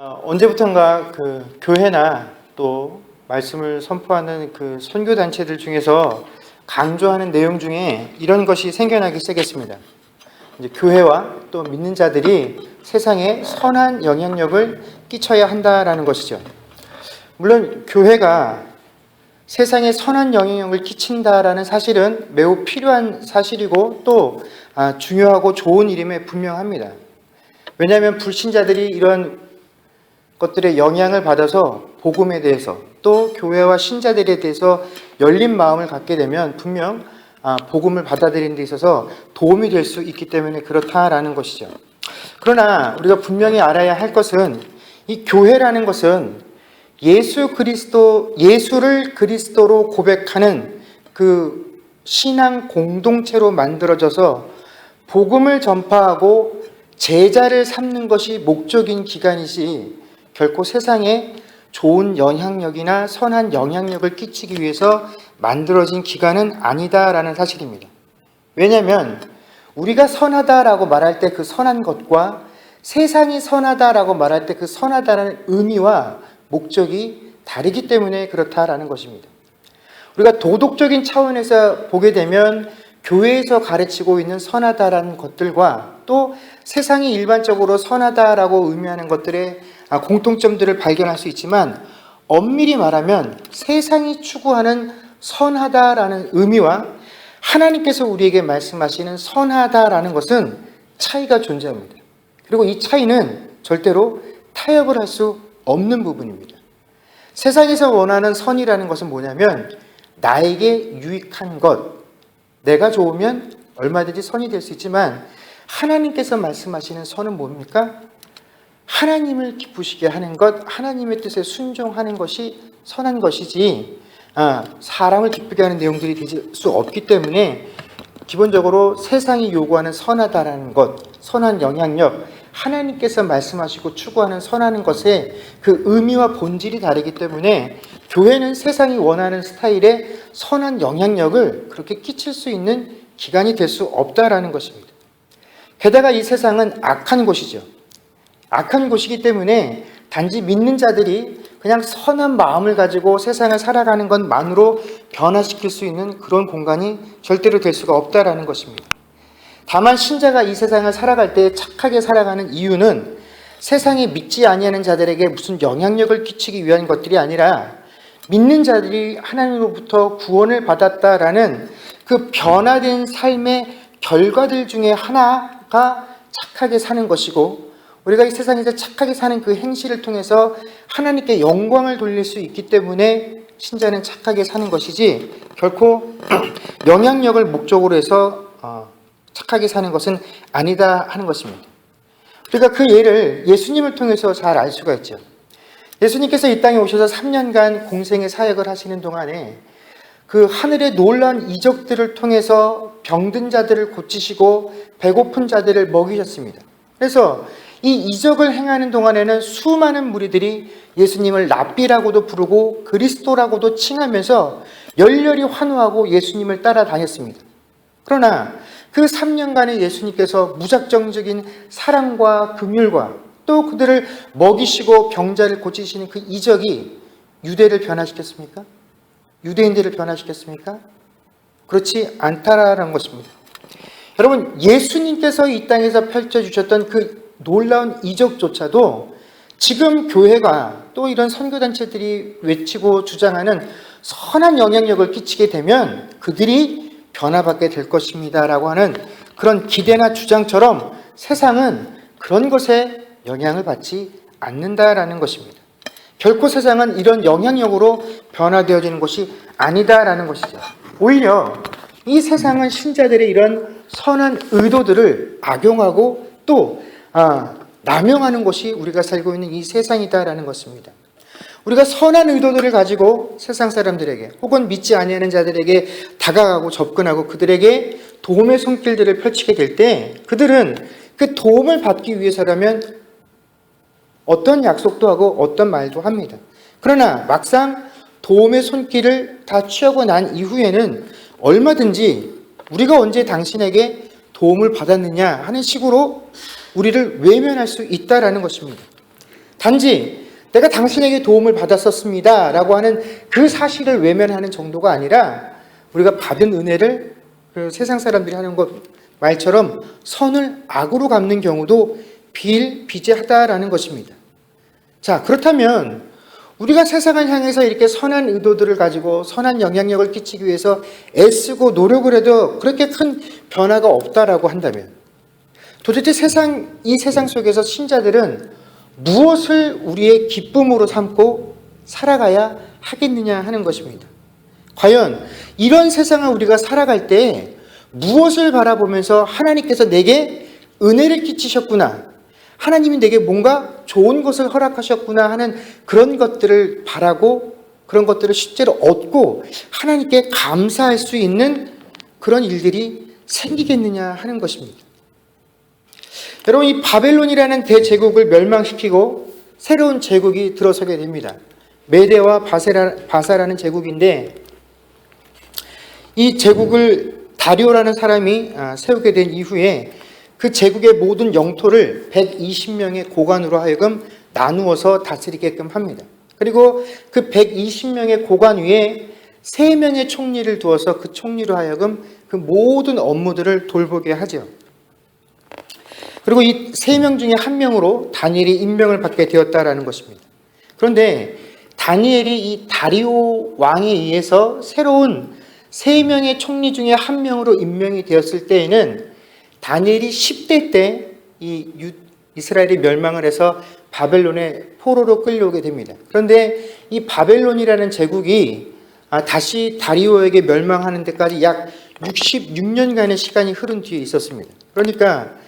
언제부턴가 그 교회나 또 말씀을 선포하는 그 선교 단체들 중에서 강조하는 내용 중에 이런 것이 생겨나기 시작했습니다. 이제 교회와 또 믿는 자들이 세상에 선한 영향력을 끼쳐야 한다라는 것이죠. 물론 교회가 세상에 선한 영향력을 끼친다라는 사실은 매우 필요한 사실이고 또 중요하고 좋은 일임에 분명합니다. 왜냐하면 불신자들이 이런 것들의 영향을 받아서 복음에 대해서 또 교회와 신자들에 대해서 열린 마음을 갖게 되면 분명 복음을 받아들이는 데 있어서 도움이 될 수 있기 때문에 그렇다라는 것이죠. 그러나 우리가 분명히 알아야 할 것은 이 교회라는 것은 예수를 그리스도로 고백하는 그 신앙 공동체로 만들어져서 복음을 전파하고 제자를 삼는 것이 목적인 기관이지 결코 세상에 좋은 영향력이나 선한 영향력을 끼치기 위해서 만들어진 기관은 아니다라는 사실입니다. 왜냐하면 우리가 선하다라고 말할 때 그 선한 것과 세상이 선하다라고 말할 때 그 선하다라는 의미와 목적이 다르기 때문에 그렇다라는 것입니다. 우리가 도덕적인 차원에서 보게 되면 교회에서 가르치고 있는 선하다라는 것들과 또 세상이 일반적으로 선하다라고 의미하는 것들의 공통점들을 발견할 수 있지만 엄밀히 말하면 세상이 추구하는 선하다라는 의미와 하나님께서 우리에게 말씀하시는 선하다라는 것은 차이가 존재합니다. 그리고 이 차이는 절대로 타협을 할 수 없는 부분입니다. 세상에서 원하는 선이라는 것은 뭐냐면 나에게 유익한 것, 내가 좋으면 얼마든지 선이 될 수 있지만 하나님께서 말씀하시는 선은 뭡니까? 하나님을 기쁘시게 하는 것, 하나님의 뜻에 순종하는 것이 선한 것이지 사람을 기쁘게 하는 내용들이 될 수 없기 때문에 기본적으로 세상이 요구하는 선하다라는 것, 선한 영향력, 하나님께서 말씀하시고 추구하는 선하는 것의 그 의미와 본질이 다르기 때문에 교회는 세상이 원하는 스타일의 선한 영향력을 그렇게 끼칠 수 있는 기관이 될 수 없다라는 것입니다. 게다가 이 세상은 악한 곳이죠. 악한 곳이기 때문에 단지 믿는 자들이 그냥 선한 마음을 가지고 세상을 살아가는 것만으로 변화시킬 수 있는 그런 공간이 절대로 될 수가 없다라는 것입니다. 다만 신자가 이 세상을 살아갈 때 착하게 살아가는 이유는 세상에 믿지 아니하는 자들에게 무슨 영향력을 끼치기 위한 것들이 아니라 믿는 자들이 하나님으로부터 구원을 받았다라는 그 변화된 삶의 결과들 중에 하나가 착하게 사는 것이고 우리가 이 세상에서 착하게 사는 그 행실을 통해서 하나님께 영광을 돌릴 수 있기 때문에 신자는 착하게 사는 것이지 결코 영향력을 목적으로 해서 착하게 사는 것은 아니다 하는 것입니다. 우리가 그 예를 예수님을 통해서 잘 알 수가 있죠. 예수님께서 이 땅에 오셔서 3년간 공생의 사역을 하시는 동안에 그 하늘의 놀라운 이적들을 통해서 병든 자들을 고치시고 배고픈 자들을 먹이셨습니다. 그래서 이 이적을 행하는 동안에는 수많은 무리들이 예수님을 랍비라고도 부르고 그리스도라고도 칭하면서 열렬히 환호하고 예수님을 따라다녔습니다. 그러나 그 3년간의 예수님께서 무작정적인 사랑과 긍휼과 또 그들을 먹이시고 병자를 고치시는 그 이적이 유대를 변화시켰습니까? 유대인들을 변화시켰습니까? 그렇지 않다라는 것입니다. 여러분, 예수님께서 이 땅에서 펼쳐주셨던 그 놀라운 이적조차도 지금 교회가 또 이런 선교단체들이 외치고 주장하는 선한 영향력을 끼치게 되면 그들이 변화받게 될 것입니다 라고 하는 그런 기대나 주장처럼 세상은 그런 것에 영향을 받지 않는다라는 것입니다. 결코 세상은 이런 영향력으로 변화되어지는 것이 아니다라는 것이죠. 오히려 이 세상은 신자들의 이런 선한 의도들을 악용하고 또 남용하는 것이 우리가 살고 있는 이 세상이다라는 것입니다. 우리가 선한 의도들을 가지고 세상 사람들에게 혹은 믿지 아니하는 자들에게 다가가고 접근하고 그들에게 도움의 손길들을 펼치게 될 때 그들은 그 도움을 받기 위해서라면 어떤 약속도 하고 어떤 말도 합니다. 그러나 막상 도움의 손길을 다 취하고 난 이후에는 얼마든지 우리가 언제 당신에게 도움을 받았느냐 하는 식으로 우리를 외면할 수 있다라는 것입니다. 단지 내가 당신에게 도움을 받았었습니다 라고 하는 그 사실을 외면하는 정도가 아니라 우리가 받은 은혜를 그 세상 사람들이 하는 것 말처럼 선을 악으로 갚는 경우도 비일비재하다라는 것입니다. 자, 그렇다면 우리가 세상을 향해서 이렇게 선한 의도들을 가지고 선한 영향력을 끼치기 위해서 애쓰고 노력을 해도 그렇게 큰 변화가 없다라고 한다면 도대체 이 세상 속에서 신자들은 무엇을 우리의 기쁨으로 삼고 살아가야 하겠느냐 하는 것입니다. 과연 이런 세상을 우리가 살아갈 때 무엇을 바라보면서 하나님께서 내게 은혜를 끼치셨구나, 하나님이 내게 뭔가 좋은 것을 허락하셨구나 하는 그런 것들을 바라고 그런 것들을 실제로 얻고 하나님께 감사할 수 있는 그런 일들이 생기겠느냐 하는 것입니다. 여러분, 이 바벨론이라는 대제국을 멸망시키고 새로운 제국이 들어서게 됩니다. 메대와 바사라는 제국인데, 이 제국을 다리오라는 사람이 세우게 된 이후에 그 제국의 모든 영토를 120명의 고관으로 하여금 나누어서 다스리게끔 합니다. 그리고 그 120명의 고관 위에 3명의 총리를 두어서 그 총리로 하여금 그 모든 업무들을 돌보게 하죠. 그리고 이 3명 중에 1명으로 다니엘이 임명을 받게 되었다라는 것입니다. 그런데 다니엘이 이 다리오 왕에 의해서 새로운 3명의 총리 중에 1명으로 임명이 되었을 때에는 다니엘이 10대 때 이 이스라엘이 멸망을 해서 바벨론의 포로로 끌려오게 됩니다. 그런데 이 바벨론이라는 제국이 다시 다리오에게 멸망하는 데까지 약 66년간의 시간이 흐른 뒤에 있었습니다. 그러니까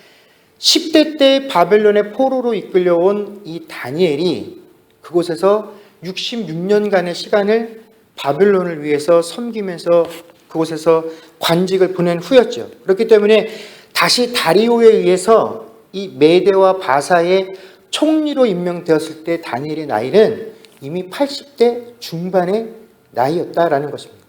10대 때 바벨론의 포로로 이끌려온 이 다니엘이 그곳에서 66년간의 시간을 바벨론을 위해서 섬기면서 그곳에서 관직을 보낸 후였죠. 그렇기 때문에 다시 다리오에 의해서 이 메대와 바사의 총리로 임명되었을 때 다니엘의 나이는 이미 80대 중반의 나이였다라는 것입니다.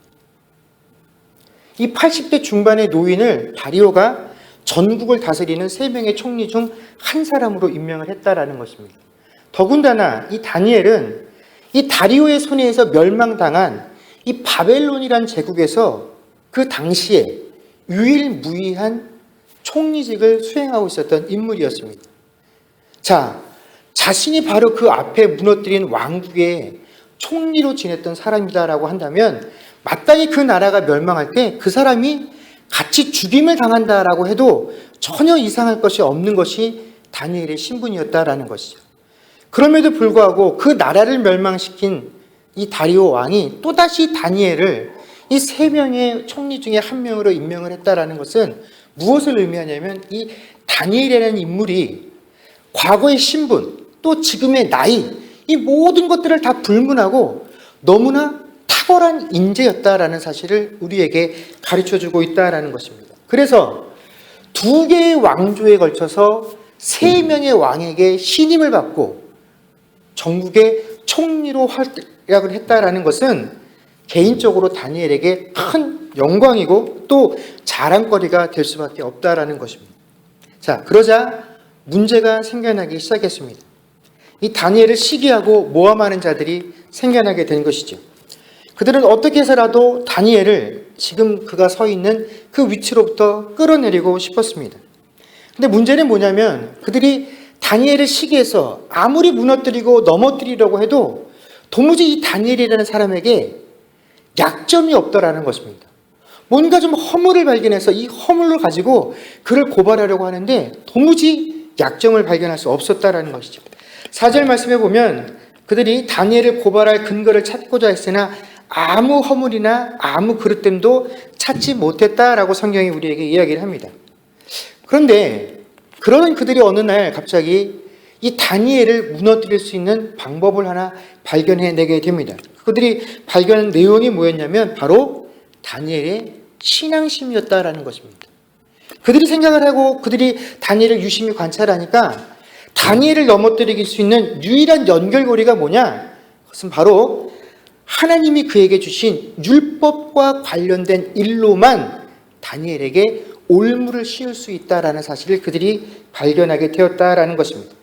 이 80대 중반의 노인을 다리오가 전국을 다스리는 3명의 총리 중 한 사람으로 임명을 했다라는 것입니다. 더군다나 이 다니엘은 이 다리오의 손에 의해서 멸망당한 이 바벨론이란 제국에서 그 당시에 유일무이한 총리직을 수행하고 있었던 인물이었습니다. 자, 자신이 바로 그 앞에 무너뜨린 왕국의 총리로 지냈던 사람이다라고 한다면 마땅히 그 나라가 멸망할 때 그 사람이 같이 죽임을 당한다라고 해도 전혀 이상할 것이 없는 것이 다니엘의 신분이었다라는 것이죠. 그럼에도 불구하고 그 나라를 멸망시킨 이 다리오 왕이 또다시 다니엘을 이 3명의 총리 중에 1명으로 임명을 했다라는 것은 무엇을 의미하냐면 이 다니엘이라는 인물이 과거의 신분 또 지금의 나이 이 모든 것들을 다 불문하고 너무나 탁월한 인재였다라는 사실을 우리에게 가르쳐주고 있다라는 것입니다. 그래서 2개의 왕조에 걸쳐서 3명의 왕에게 신임을 받고 전국의 총리로 활약을 했다라는 것은 개인적으로 다니엘에게 큰 영광이고 또 자랑거리가 될 수밖에 없다라는 것입니다. 자, 그러자 문제가 생겨나기 시작했습니다. 이 다니엘을 시기하고 모함하는 자들이 생겨나게 된 것이죠. 그들은 어떻게 해서라도 다니엘을 지금 그가 서 있는 그 위치로부터 끌어내리고 싶었습니다. 근데 문제는 뭐냐면 그들이 다니엘을 시기해서 아무리 무너뜨리고 넘어뜨리려고 해도 도무지 이 다니엘이라는 사람에게 약점이 없더라는 것입니다. 뭔가 좀 허물을 발견해서 이 허물을 가지고 그를 고발하려고 하는데 도무지 약점을 발견할 수 없었다라는 것이죠. 4절 말씀에 보면 그들이 다니엘을 고발할 근거를 찾고자 했으나 아무 허물이나 아무 그릇됨도 찾지 못했다라고 성경이 우리에게 이야기를 합니다. 그런데 그러는 그들이 어느 날 갑자기 이 다니엘을 무너뜨릴 수 있는 방법을 하나 발견해내게 됩니다. 그들이 발견한 내용이 뭐였냐면 바로 다니엘의 신앙심이었다라는 것입니다. 그들이 생각을 하고 그들이 다니엘을 유심히 관찰하니까 다니엘을 넘어뜨릴 수 있는 유일한 연결고리가 뭐냐? 그것은 바로 하나님이 그에게 주신 율법과 관련된 일로만 다니엘에게 올무를 씌울 수 있다라는 사실을 그들이 발견하게 되었다라는 것입니다.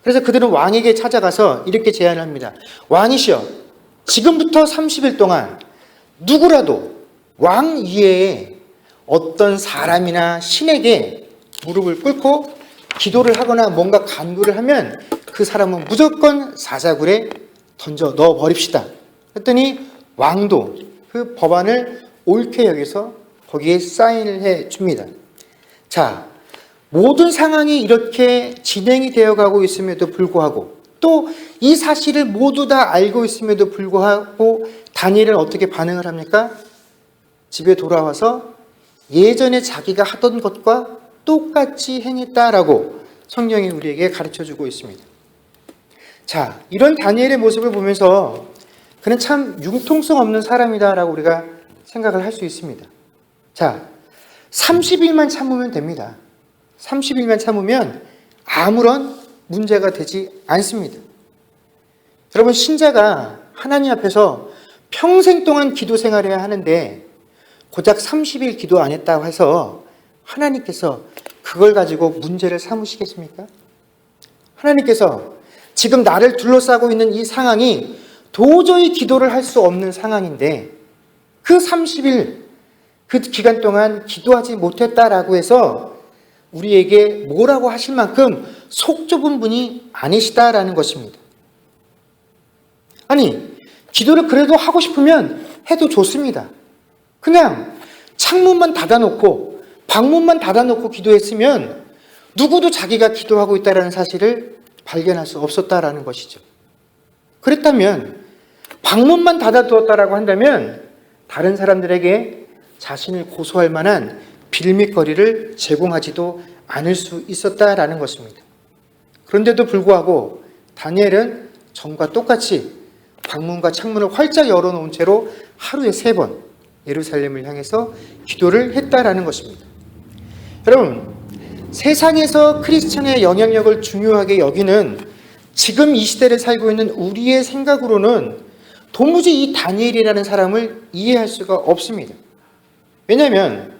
그래서 그들은 왕에게 찾아가서 이렇게 제안을 합니다. 왕이시여, 지금부터 30일 동안 누구라도 왕 이외에 어떤 사람이나 신에게 무릎을 꿇고 기도를 하거나 뭔가 간구를 하면 그 사람은 무조건 사자굴에 던져 넣어 버립시다. 했더니 왕도 그 법안을 옳게 여기서 거기에 사인을 해 줍니다. 자, 모든 상황이 이렇게 진행이 되어 가고 있음에도 불구하고 또 이 사실을 모두 다 알고 있음에도 불구하고 다니엘은 어떻게 반응을 합니까? 집에 돌아와서 예전에 자기가 하던 것과 똑같이 행했다라고 성경이 우리에게 가르쳐주고 있습니다. 자, 이런 다니엘의 모습을 보면서 그는 참 융통성 없는 사람이다라고 우리가 생각을 할 수 있습니다. 자, 30일만 참으면 됩니다. 30일만 참으면 아무런 문제가 되지 않습니다. 여러분, 신자가 하나님 앞에서 평생 동안 기도 생활해야 하는데 고작 30일 기도 안 했다고 해서 하나님께서 그걸 가지고 문제를 삼으시겠습니까? 하나님께서 지금 나를 둘러싸고 있는 이 상황이 도저히 기도를 할 수 없는 상황인데 그 30일 그 기간 동안 기도하지 못했다라고 해서 우리에게 뭐라고 하실 만큼 속 좁은 분이 아니시다라는 것입니다. 아니, 기도를 그래도 하고 싶으면 해도 좋습니다. 그냥 창문만 닫아놓고 방문만 닫아놓고 기도했으면 누구도 자기가 기도하고 있다는 사실을 발견할 수 없었다라는 것이죠. 그랬다면 방문만 닫아두었다라고 한다면 다른 사람들에게 자신을 고소할 만한 빌밋거리를 제공하지도 않을 수 있었다라는 것입니다. 그런데도 불구하고 다니엘은 전과 똑같이 방문과 창문을 활짝 열어놓은 채로 하루에 3번 예루살렘을 향해서 기도를 했다라는 것입니다. 여러분, 세상에서 크리스천의 영향력을 중요하게 여기는 지금 이 시대를 살고 있는 우리의 생각으로는 도무지 이 다니엘이라는 사람을 이해할 수가 없습니다. 왜냐하면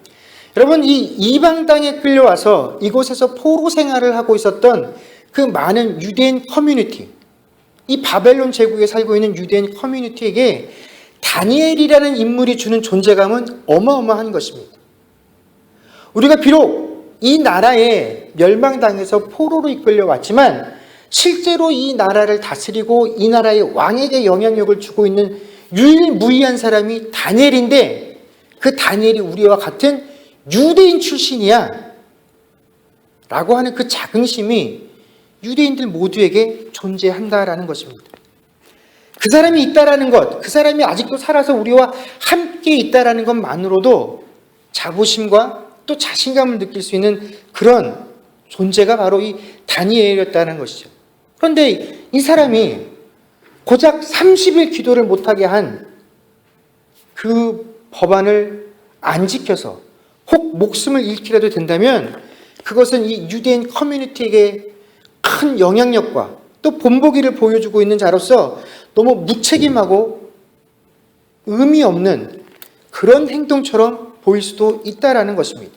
여러분, 이 이방 땅에 끌려와서 이곳에서 포로 생활을 하고 있었던 그 많은 유대인 커뮤니티, 이 바벨론 제국에 살고 있는 유대인 커뮤니티에게 다니엘이라는 인물이 주는 존재감은 어마어마한 것입니다. 우리가 비록 이 나라에 멸망당해서 포로로 이끌려 왔지만 실제로 이 나라를 다스리고 이 나라의 왕에게 영향력을 주고 있는 유일무이한 사람이 다니엘인데 그 다니엘이 우리와 같은 유대인 출신이야 라고 하는 그 자긍심이 유대인들 모두에게 존재한다라는 것입니다. 그 사람이 있다라는 것, 그 사람이 아직도 살아서 우리와 함께 있다라는 것만으로도 자부심과 또 자신감을 느낄 수 있는 그런 존재가 바로 이 다니엘이었다는 것이죠. 그런데 이 사람이 고작 30일 기도를 못하게 한 그 법안을 안 지켜서 혹 목숨을 잃기라도 된다면 그것은 이 유대인 커뮤니티에게 큰 영향력과 또 본보기를 보여주고 있는 자로서 너무 무책임하고 의미 없는 그런 행동처럼 보일 수도 있다라는 것입니다.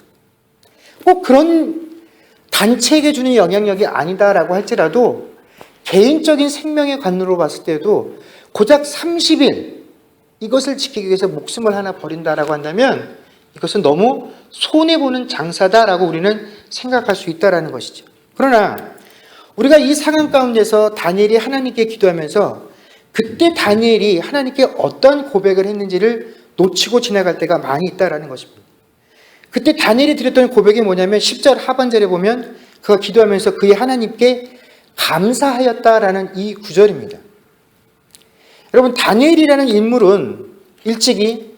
꼭 그런 단체에게 주는 영향력이 아니다라고 할지라도 개인적인 생명의 관으로 봤을 때도 고작 30일 이것을 지키기 위해서 목숨을 하나 버린다라고 한다면 이것은 너무 손해보는 장사다라고 우리는 생각할 수 있다라는 것이죠. 그러나 우리가 이 상황 가운데서 다니엘이 하나님께 기도하면서 그때 다니엘이 하나님께 어떤 고백을 했는지를 놓치고 지나갈 때가 많이 있다라는 것입니다. 그때 다니엘이 드렸던 고백이 뭐냐면 10절 하반절에 보면 그가 기도하면서 그의 하나님께 감사하였다라는 이 구절입니다. 여러분, 다니엘이라는 인물은 일찍이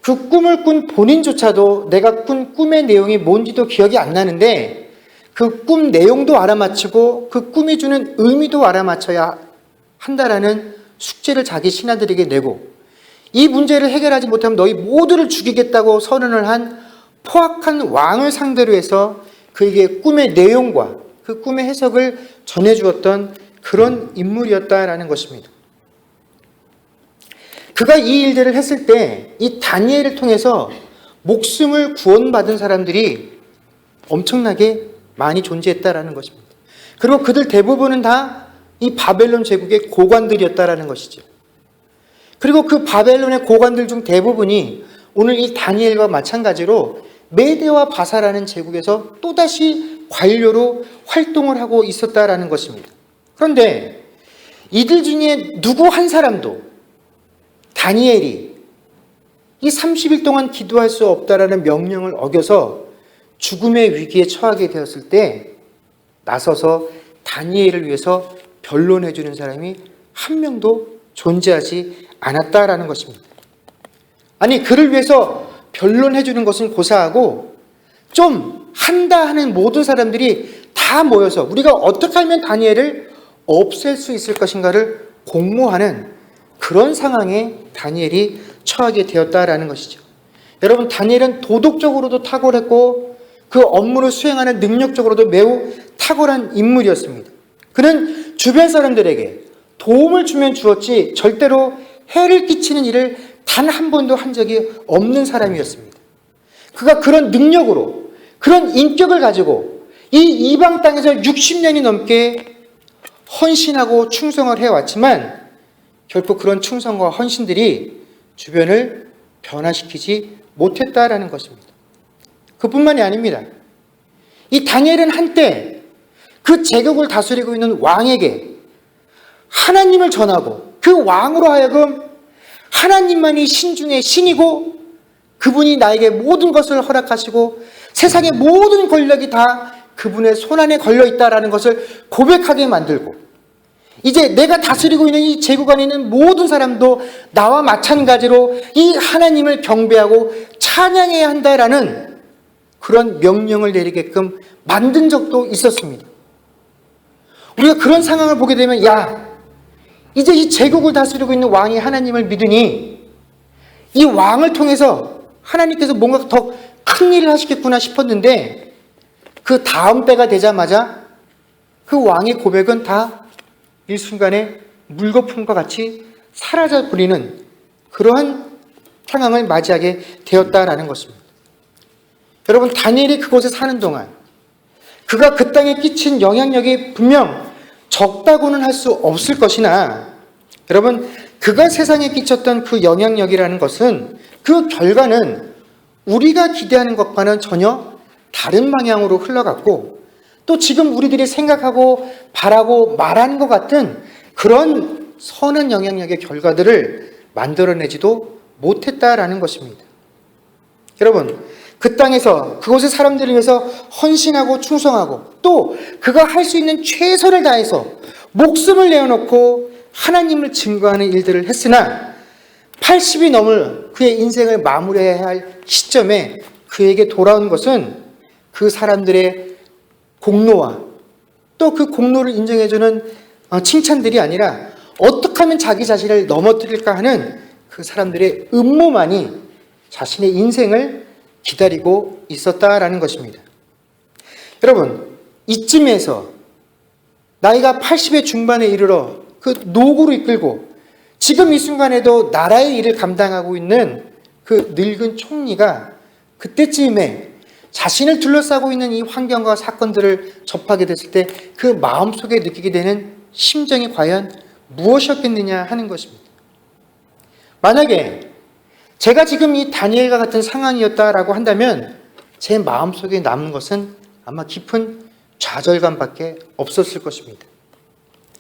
그 꿈을 꾼 본인조차도 내가 꾼 꿈의 내용이 뭔지도 기억이 안 나는데 그 꿈 내용도 알아맞히고 그 꿈이 주는 의미도 알아맞혀야 한다라는 숙제를 자기 신하들에게 내고 이 문제를 해결하지 못하면 너희 모두를 죽이겠다고 선언을 한 포악한 왕을 상대로 해서 그에게 꿈의 내용과 그 꿈의 해석을 전해주었던 그런 인물이었다라는 것입니다. 그가 이 일들을 했을 때 이 다니엘을 통해서 목숨을 구원받은 사람들이 엄청나게 많이 존재했다라는 것입니다. 그리고 그들 대부분은 다 이 바벨론 제국의 고관들이었다라는 것이죠. 그리고 그 바벨론의 고관들 중 대부분이 오늘 이 다니엘과 마찬가지로 메대와 바사라는 제국에서 또다시 관료로 활동을 하고 있었다라는 것입니다. 그런데 이들 중에 누구 한 사람도 다니엘이 이 30일 동안 기도할 수 없다라는 명령을 어겨서 죽음의 위기에 처하게 되었을 때 나서서 다니엘을 위해서 변론해 주는 사람이 한 명도 존재하지 않았다라는 것입니다. 아니, 그를 위해서 변론해 주는 것은 고사하고 좀 한다 하는 모든 사람들이 다 모여서 우리가 어떻게 하면 다니엘을 없앨 수 있을 것인가를 공모하는 그런 상황에 다니엘이 처하게 되었다라는 것이죠. 여러분, 다니엘은 도덕적으로도 탁월했고 그 업무를 수행하는 능력적으로도 매우 탁월한 인물이었습니다. 그는 주변 사람들에게 도움을 주면 주었지 절대로 해를 끼치는 일을 단 한 번도 한 적이 없는 사람이었습니다. 그가 그런 능력으로, 그런 인격을 가지고 이 이방 땅에서 60년이 넘게 헌신하고 충성을 해왔지만 결코 그런 충성과 헌신들이 주변을 변화시키지 못했다라는 것입니다. 그뿐만이 아닙니다. 이 다니엘은 한때 그 제국을 다스리고 있는 왕에게 하나님을 전하고 그 왕으로 하여금 하나님만이 신 중에 신이고 그분이 나에게 모든 것을 허락하시고 세상의 모든 권력이 다 그분의 손안에 걸려있다라는 것을 고백하게 만들고 이제 내가 다스리고 있는 이 제국 안에 있는 모든 사람도 나와 마찬가지로 이 하나님을 경배하고 찬양해야 한다라는 그런 명령을 내리게끔 만든 적도 있었습니다. 우리가 그런 상황을 보게 되면 이제 이 제국을 다스리고 있는 왕이 하나님을 믿으니 이 왕을 통해서 하나님께서 뭔가 더 큰 일을 하시겠구나 싶었는데 그 다음 때가 되자마자 그 왕의 고백은 다 일순간에 물거품과 같이 사라져 버리는 그러한 상황을 맞이하게 되었다라는 것입니다. 여러분, 다니엘이 그곳에 사는 동안 그가 그 땅에 끼친 영향력이 분명 적다고는 할 수 없을 것이나 여러분, 그가 세상에 끼쳤던 그 영향력이라는 것은 그 결과는 우리가 기대하는 것과는 전혀 다른 방향으로 흘러갔고 또 지금 우리들이 생각하고 바라고 말하는 것 같은 그런 선한 영향력의 결과들을 만들어내지도 못했다라는 것입니다. 여러분, 그 땅에서 그곳의 사람들을 위해서 헌신하고 충성하고 또 그가 할 수 있는 최선을 다해서 목숨을 내어놓고 하나님을 증거하는 일들을 했으나 80이 넘을 그의 인생을 마무리해야 할 시점에 그에게 돌아온 것은 그 사람들의 공로와 또 그 공로를 인정해주는 칭찬들이 아니라 어떻게 하면 자기 자신을 넘어뜨릴까 하는 그 사람들의 음모만이 자신의 인생을 기다리고 있었다라는 것입니다. 여러분, 이쯤에서 나이가 80의 중반에 이르러 그 노고로 이끌고 지금 이 순간에도 나라의 일을 감당하고 있는 그 늙은 총리가 그때쯤에 자신을 둘러싸고 있는 이 환경과 사건들을 접하게 됐을 때 그 마음속에 느끼게 되는 심정이 과연 무엇이었겠느냐 하는 것입니다. 만약에 제가 지금 이 다니엘과 같은 상황이었다라고 한다면 제 마음속에 남은 것은 아마 깊은 좌절감밖에 없었을 것입니다.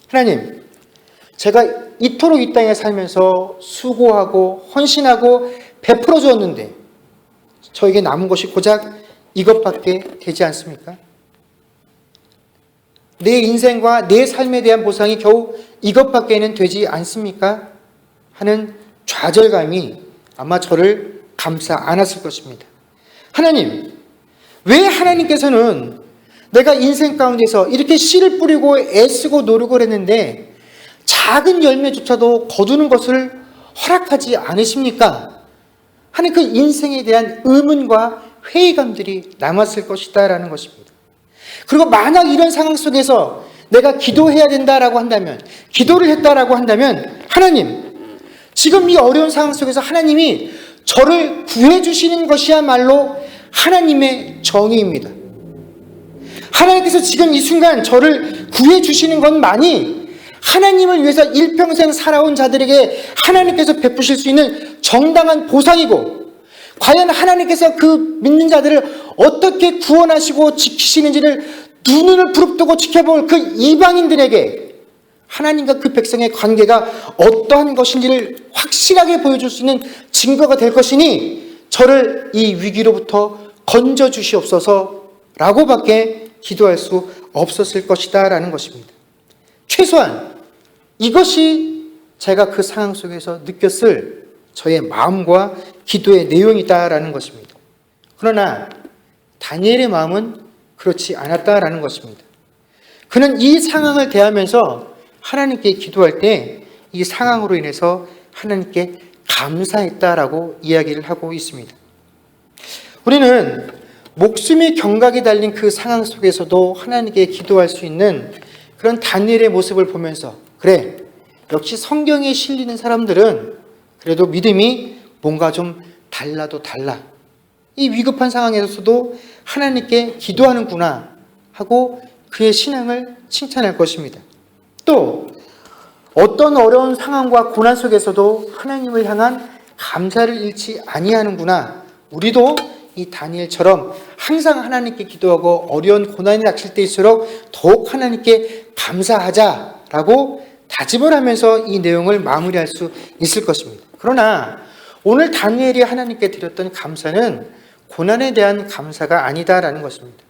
하나님, 제가 이토록 이 땅에 살면서 수고하고 헌신하고 베풀어 주었는데 저에게 남은 것이 고작 이것밖에 되지 않습니까? 내 인생과 내 삶에 대한 보상이 겨우 이것밖에는 되지 않습니까? 하는 좌절감이 아마 저를 감싸 안았을 것입니다. 하나님, 왜 하나님께서는 내가 인생 가운데서 이렇게 씨를 뿌리고 애쓰고 노력을 했는데 작은 열매조차도 거두는 것을 허락하지 않으십니까? 하는 그 인생에 대한 의문과 회의감들이 남았을 것이다라는 것입니다. 그리고 만약 이런 상황 속에서 내가 기도해야 된다라고 한다면, 기도를 했다라고 한다면, 하나님, 지금 이 어려운 상황 속에서 하나님이 저를 구해주시는 것이야말로 하나님의 정의입니다. 하나님께서 지금 이 순간 저를 구해 주시는 것만이 하나님을 위해서 일평생 살아온 자들에게 하나님께서 베푸실 수 있는 정당한 보상이고, 과연 하나님께서 그 믿는 자들을 어떻게 구원하시고 지키시는지를 눈을 부릅뜨고 지켜볼 그 이방인들에게 하나님과 그 백성의 관계가 어떠한 것인지를 확실하게 보여줄 수 있는 증거가 될 것이니 저를 이 위기로부터 건져 주시옵소서라고밖에 기도할 수 없었을 것이다 라는 것입니다. 최소한 이것이 제가 그 상황 속에서 느꼈을 저의 마음과 기도의 내용이다라는 것입니다. 그러나 다니엘의 마음은 그렇지 않았다라는 것입니다. 그는 이 상황을 대하면서 하나님께 기도할 때 이 상황으로 인해서 하나님께 감사했다라고 이야기를 하고 있습니다. 우리는 목숨이 경각에 달린 그 상황 속에서도 하나님께 기도할 수 있는 그런 다니엘의 모습을 보면서, 그래, 역시 성경에 실리는 사람들은 그래도 믿음이 뭔가 좀 달라도 달라. 이 위급한 상황에서도 하나님께 기도하는구나 하고 그의 신앙을 칭찬할 것입니다. 또 어떤 어려운 상황과 고난 속에서도 하나님을 향한 감사를 잃지 아니하는구나. 우리도 이 다니엘처럼 항상 하나님께 기도하고 어려운 고난이 닥칠 때일수록 더욱 하나님께 감사하자라고 다짐을 하면서 이 내용을 마무리할 수 있을 것입니다. 그러나 오늘 다니엘이 하나님께 드렸던 감사는 고난에 대한 감사가 아니다라는 것입니다.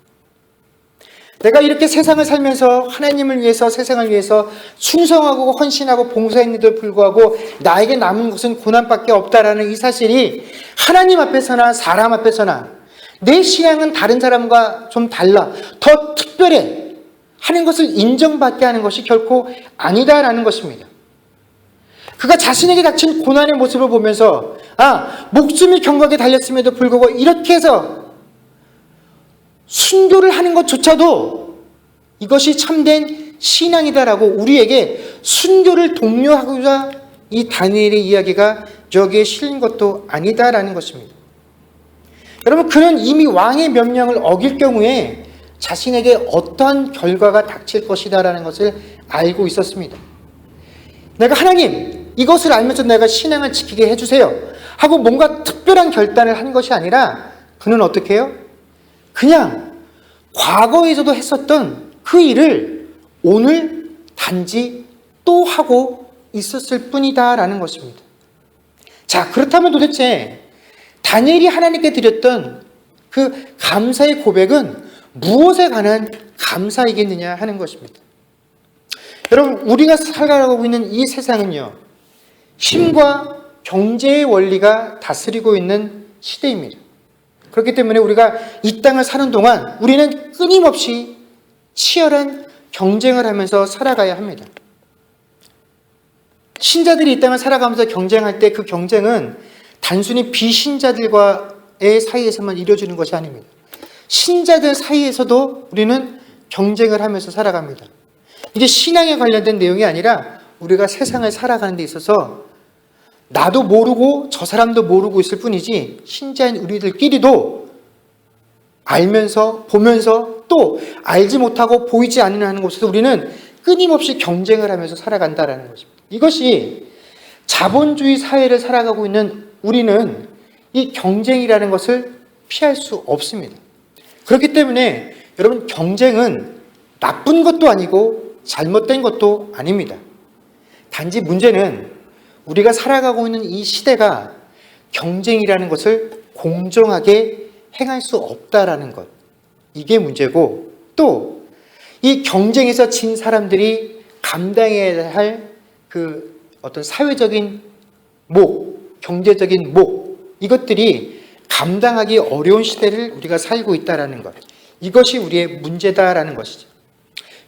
내가 이렇게 세상을 살면서 하나님을 위해서, 세상을 위해서 충성하고 헌신하고 봉사했는데도 불구하고 나에게 남은 것은 고난밖에 없다라는 이 사실이 하나님 앞에서나 사람 앞에서나 내 신앙은 다른 사람과 좀 달라, 더 특별해 하는 것을 인정받게 하는 것이 결코 아니다라는 것입니다. 그가 자신에게 닥친 고난의 모습을 보면서 목숨이 경각에 달렸음에도 불구하고 이렇게 해서 순교를 하는 것조차도 이것이 참된 신앙이다라고 우리에게 순교를 독려하고자 이 다니엘의 이야기가 여기에 실린 것도 아니다라는 것입니다. 여러분, 그는 이미 왕의 명령을 어길 경우에 자신에게 어떠한 결과가 닥칠 것이다라는 것을 알고 있었습니다. 내가 하나님, 이것을 알면서 내가 신앙을 지키게 해주세요 하고 뭔가 특별한 결단을 한 것이 아니라 그는 어떻게 해요? 그냥 과거에서도 했었던 그 일을 오늘 단지 또 하고 있었을 뿐이다라는 것입니다. 자, 그렇다면 도대체 다니엘이 하나님께 드렸던 그 감사의 고백은 무엇에 관한 감사이겠느냐 하는 것입니다. 여러분, 우리가 살아가고 있는 이 세상은요, 힘과 경제의 원리가 다스리고 있는 시대입니다. 그렇기 때문에 우리가 이 땅을 사는 동안 우리는 끊임없이 치열한 경쟁을 하면서 살아가야 합니다. 신자들이 이 땅을 살아가면서 경쟁할 때 그 경쟁은 단순히 비신자들과의 사이에서만 이루어지는 것이 아닙니다. 신자들 사이에서도 우리는 경쟁을 하면서 살아갑니다. 이제 신앙에 관련된 내용이 아니라 우리가 세상을 살아가는 데 있어서 나도 모르고 저 사람도 모르고 있을 뿐이지 신자인 우리들끼리도 알면서 보면서 또 알지 못하고 보이지 않는 곳에서 우리는 끊임없이 경쟁을 하면서 살아간다는 것입니다. 이것이 자본주의 사회를 살아가고 있는 우리는 이 경쟁이라는 것을 피할 수 없습니다. 그렇기 때문에 여러분, 경쟁은 나쁜 것도 아니고 잘못된 것도 아닙니다. 단지 문제는 우리가 살아가고 있는 이 시대가 경쟁이라는 것을 공정하게 행할 수 없다라는 것, 이게 문제고, 또 이 경쟁에서 진 사람들이 감당해야 할 그 어떤 사회적인 목, 경제적인 목, 이것들이 감당하기 어려운 시대를 우리가 살고 있다라는 것, 이것이 우리의 문제다라는 것이죠.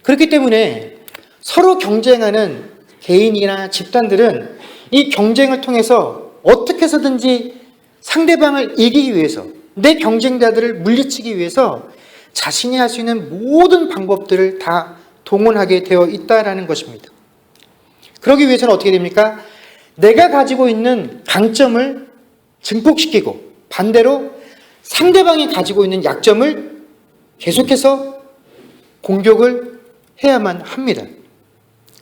그렇기 때문에 서로 경쟁하는 개인이나 집단들은 이 경쟁을 통해서 어떻게 해서든지 상대방을 이기기 위해서, 내 경쟁자들을 물리치기 위해서 자신이 할 수 있는 모든 방법들을 다 동원하게 되어 있다는 것입니다. 그러기 위해서는 어떻게 됩니까? 내가 가지고 있는 강점을 증폭시키고 반대로 상대방이 가지고 있는 약점을 계속해서 공격을 해야만 합니다.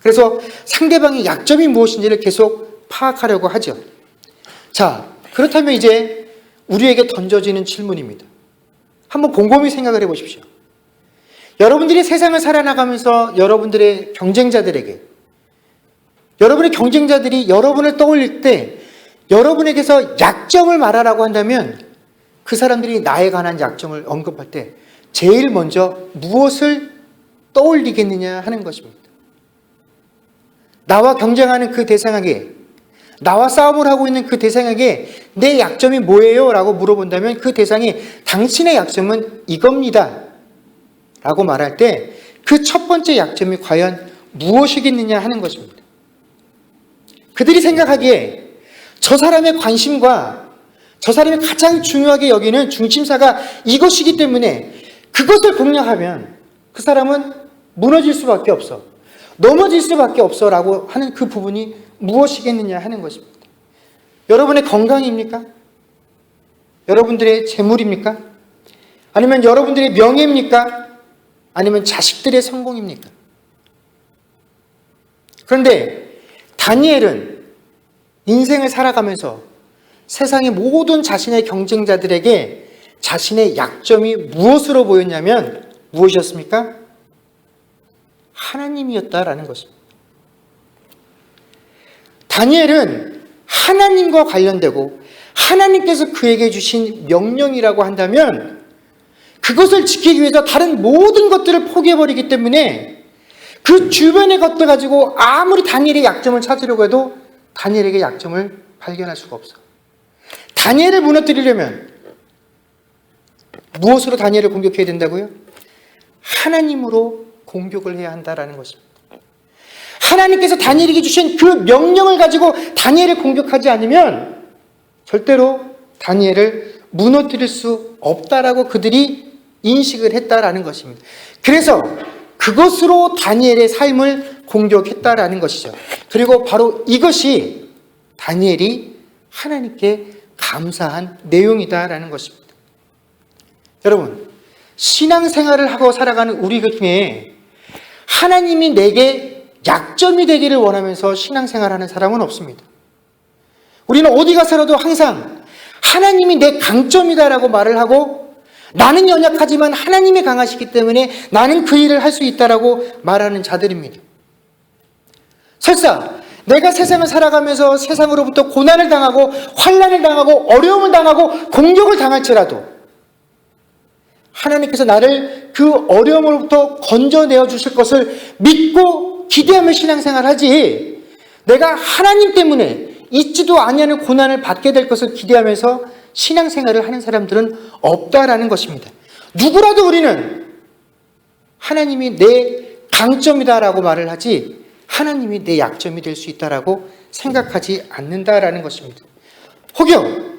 그래서 상대방의 약점이 무엇인지를 계속 파악하려고 하죠. 자, 그렇다면 이제 우리에게 던져지는 질문입니다. 한번 곰곰이 생각을 해보십시오. 여러분들이 세상을 살아나가면서 여러분들의 경쟁자들에게, 여러분의 경쟁자들이 여러분을 떠올릴 때 여러분에게서 약점을 말하라고 한다면 그 사람들이 나에 관한 약점을 언급할 때 제일 먼저 무엇을 떠올리겠느냐 하는 것입니다. 나와 경쟁하는 그 대상에게, 나와 싸움을 하고 있는 그 대상에게 내 약점이 뭐예요? 라고 물어본다면 그 대상이 당신의 약점은 이겁니다 라고 말할 때 그 첫 번째 약점이 과연 무엇이겠느냐 하는 것입니다. 그들이 생각하기에 저 사람의 관심과 저 사람이 가장 중요하게 여기는 중심사가 이것이기 때문에 그것을 공략하면 그 사람은 무너질 수밖에 없어, 넘어질 수밖에 없어 라고 하는 그 부분이 무엇이겠느냐 하는 것입니다. 여러분의 건강입니까? 여러분들의 재물입니까? 아니면 여러분들의 명예입니까? 아니면 자식들의 성공입니까? 그런데 다니엘은 인생을 살아가면서 세상의 모든 자신의 경쟁자들에게 자신의 약점이 무엇으로 보였냐면 무엇이었습니까? 하나님이었다라는 것입니다. 다니엘은 하나님과 관련되고 하나님께서 그에게 주신 명령이라고 한다면 그것을 지키기 위해서 다른 모든 것들을 포기해버리기 때문에 그 주변의 것들 가지고 아무리 다니엘의 약점을 찾으려고 해도 다니엘에게 약점을 발견할 수가 없어. 다니엘을 무너뜨리려면 무엇으로 다니엘을 공격해야 된다고요? 하나님으로 공격을 해야 한다라는 것입니다. 하나님께서 다니엘에게 주신 그 명령을 가지고 다니엘을 공격하지 않으면 절대로 다니엘을 무너뜨릴 수 없다라고 그들이 인식을 했다라는 것입니다. 그래서 그것으로 다니엘의 삶을 공격했다라는 것이죠. 그리고 바로 이것이 다니엘이 하나님께 감사한 내용이다라는 것입니다. 여러분, 신앙생활을 하고 살아가는 우리 중에 하나님이 내게 약점이 되기를 원하면서 신앙생활하는 사람은 없습니다. 우리는 어디 가서라도 항상 하나님이 내 강점이다라고 말을 하고 나는 연약하지만 하나님이 강하시기 때문에 나는 그 일을 할 수 있다라고 말하는 자들입니다. 설사 내가 세상을 살아가면서 세상으로부터 고난을 당하고 환난을 당하고 어려움을 당하고 공격을 당할지라도 하나님께서 나를 그 어려움으로부터 건져내어 주실 것을 믿고 기대하며 신앙생활하지, 내가 하나님 때문에 있지도 아니하는 고난을 받게 될 것을 기대하면서 신앙생활을 하는 사람들은 없다라는 것입니다. 누구라도 우리는 하나님이 내 강점이다라고 말을 하지 하나님이 내 약점이 될 수 있다라고 생각하지 않는다라는 것입니다. 혹여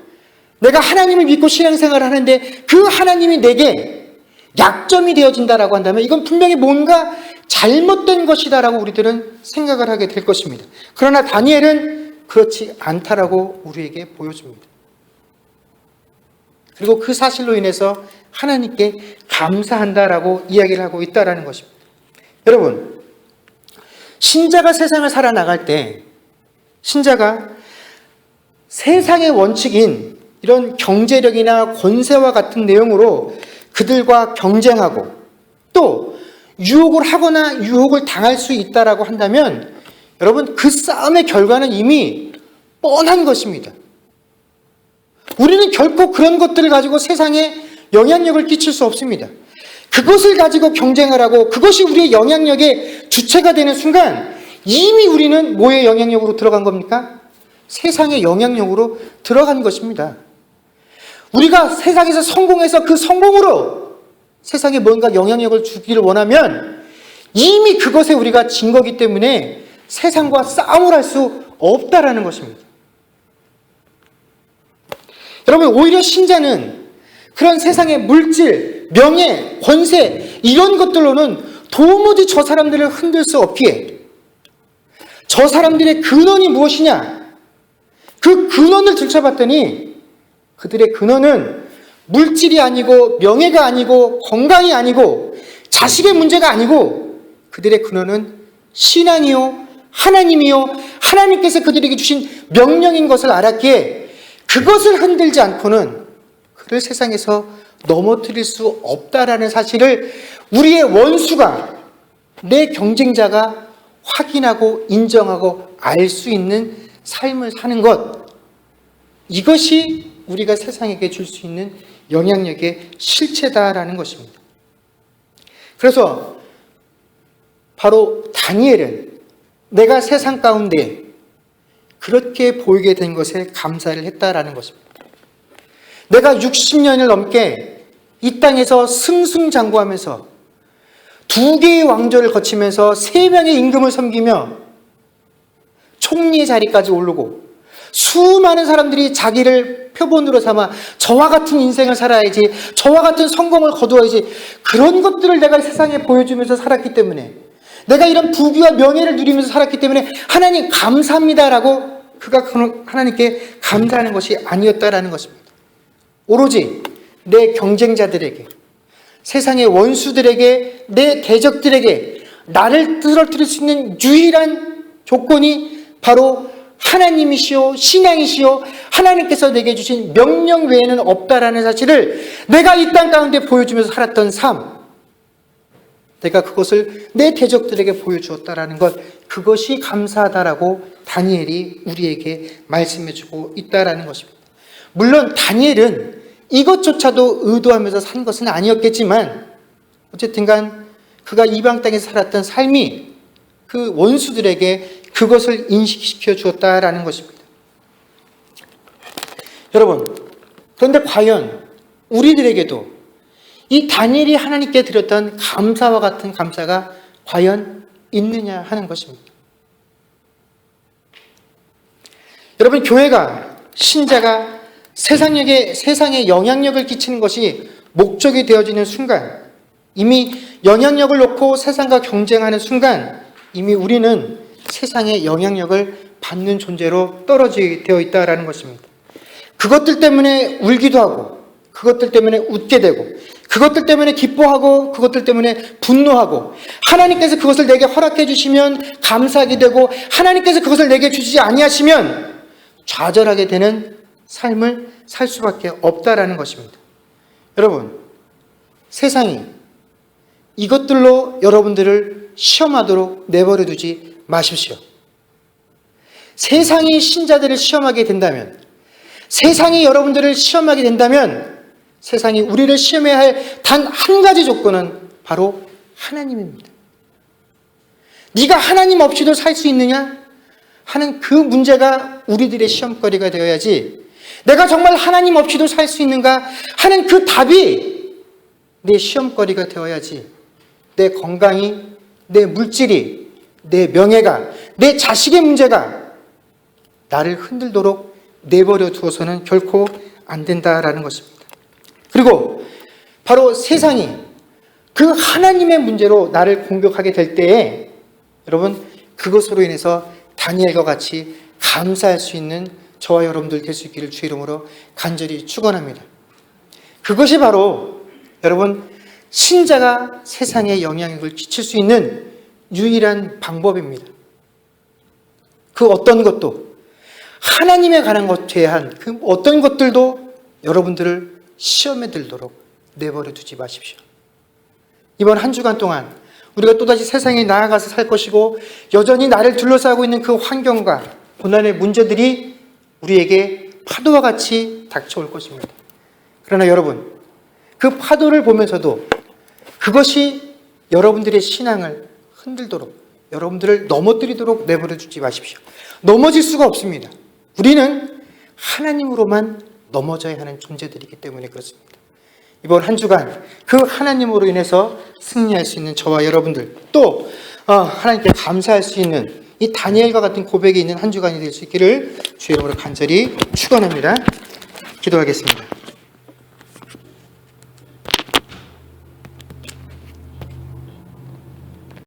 내가 하나님을 믿고 신앙생활을 하는데 그 하나님이 내게 약점이 되어진다라고 한다면 이건 분명히 뭔가 잘못된 것이다라고 우리들은 생각을 하게 될 것입니다. 그러나 다니엘은 그렇지 않다라고 우리에게 보여줍니다. 그리고 그 사실로 인해서 하나님께 감사한다라고 이야기를 하고 있다라는 것입니다. 여러분, 신자가 세상을 살아나갈 때 신자가 세상의 원칙인 이런 경제력이나 권세와 같은 내용으로 그들과 경쟁하고 또 유혹을 하거나 유혹을 당할 수 있다라고 한다면 여러분, 그 싸움의 결과는 이미 뻔한 것입니다. 우리는 결코 그런 것들을 가지고 세상에 영향력을 끼칠 수 없습니다. 그것을 가지고 경쟁을 하고 그것이 우리의 영향력의 주체가 되는 순간 이미 우리는 뭐의 영향력으로 들어간 겁니까? 세상의 영향력으로 들어간 것입니다. 우리가 세상에서 성공해서 그 성공으로 세상에 뭔가 영향력을 주기를 원하면 이미 그것에 우리가 진 거기 때문에 세상과 싸움을 할 수 없다라는 것입니다. 여러분, 오히려 신자는 그런 세상의 물질, 명예, 권세 이런 것들로는 도무지 저 사람들을 흔들 수 없기에 저 사람들의 근원이 무엇이냐? 그 근원을 들춰봤더니 그들의 근원은 물질이 아니고 명예가 아니고 건강이 아니고 자식의 문제가 아니고 그들의 근원은 신앙이요, 하나님이요, 하나님께서 그들에게 주신 명령인 것을 알았기에 그것을 흔들지 않고는 그를 세상에서 넘어뜨릴 수 없다라는 사실을 우리의 원수가, 내 경쟁자가 확인하고 인정하고 알 수 있는 삶을 사는 것, 이것이 우리가 세상에게 줄 수 있는 영향력의 실체다라는 것입니다. 그래서 바로 다니엘은 내가 세상 가운데 그렇게 보이게 된 것에 감사를 했다라는 것입니다. 내가 60년을 넘게 이 땅에서 승승장구하면서 2개의 왕조를 거치면서 3명의 임금을 섬기며 총리의 자리까지 오르고 수많은 사람들이 자기를 표본으로 삼아 저와 같은 인생을 살아야지, 저와 같은 성공을 거두어야지, 그런 것들을 내가 세상에 보여주면서 살았기 때문에, 내가 이런 부귀와 명예를 누리면서 살았기 때문에 하나님 감사합니다라고 그가 하나님께 감사하는 것이 아니었다라는 것입니다. 오로지 내 경쟁자들에게, 세상의 원수들에게, 내 대적들에게 나를 쓰러뜨릴 수 있는 유일한 조건이 바로 하나님이시오, 신앙이시오, 하나님께서 내게 주신 명령 외에는 없다라는 사실을 내가 이 땅 가운데 보여주면서 살았던 삶, 내가 그것을 내 대적들에게 보여주었다라는 것, 그것이 감사하다라고 다니엘이 우리에게 말씀해주고 있다라는 것입니다. 물론 다니엘은 이것조차도 의도하면서 산 것은 아니었겠지만 어쨌든 간 그가 이방 땅에서 살았던 삶이 그 원수들에게 그것을 인식시켜 주었다라는 것입니다. 여러분, 그런데 과연 우리들에게도 이 다니엘이 하나님께 드렸던 감사와 같은 감사가 과연 있느냐 하는 것입니다. 여러분, 교회가, 신자가 세상에 영향력을 끼치는 것이 목적이 되어지는 순간, 이미 영향력을 놓고 세상과 경쟁하는 순간 이미 우리는 세상에 영향력을 받는 존재로 떨어지게 되어 있다는 것입니다. 그것들 때문에 울기도 하고, 그것들 때문에 웃게 되고, 그것들 때문에 기뻐하고, 그것들 때문에 분노하고, 하나님께서 그것을 내게 허락해 주시면 감사하게 되고, 하나님께서 그것을 내게 주시지 아니하시면 좌절하게 되는 삶을 살 수밖에 없다라는 것입니다. 여러분, 세상이 이것들로 여러분들을 시험하도록 내버려 두지 마십시오. 세상이 신자들을 시험하게 된다면, 세상이 여러분들을 시험하게 된다면, 세상이 우리를 시험해야 할 단 한 가지 조건은 바로 하나님입니다. 네가 하나님 없이도 살 수 있느냐 하는 그 문제가 우리들의 시험거리가 되어야지, 내가 정말 하나님 없이도 살 수 있는가 하는 그 답이 내 시험거리가 되어야지, 내 건강이, 내 물질이, 내 명예가, 내 자식의 문제가 나를 흔들도록 내버려 두어서는 결코 안 된다라는 것입니다. 그리고 바로 세상이 그 하나님의 문제로 나를 공격하게 될 때에 여러분, 그것으로 인해서 다니엘과 같이 감사할 수 있는 저와 여러분들 될 수 있기를 주의 이름으로 간절히 축원합니다. 그것이 바로 여러분, 신자가 세상에 영향력을 끼칠 수 있는 유일한 방법입니다. 그 어떤 것도, 하나님에 관한 것 제한 그 어떤 것들도 여러분들을 시험에 들도록 내버려 두지 마십시오. 이번 한 주간 동안 우리가 또다시 세상에 나아가서 살 것이고, 여전히 나를 둘러싸고 있는 그 환경과 고난의 문제들이 우리에게 파도와 같이 닥쳐올 것입니다. 그러나 여러분, 그 파도를 보면서도 그것이 여러분들의 신앙을 흔들도록, 여러분들을 넘어뜨리도록 내버려 두지 마십시오. 넘어질 수가 없습니다. 우리는 하나님으로만 넘어져야 하는 존재들이기 때문에 그렇습니다. 이번 한 주간 그 하나님으로 인해서 승리할 수 있는 저와 여러분들, 또 하나님께 감사할 수 있는 이 다니엘과 같은 고백이 있는 한 주간이 될 수 있기를 주의 이름으로 간절히 축원합니다. 기도하겠습니다.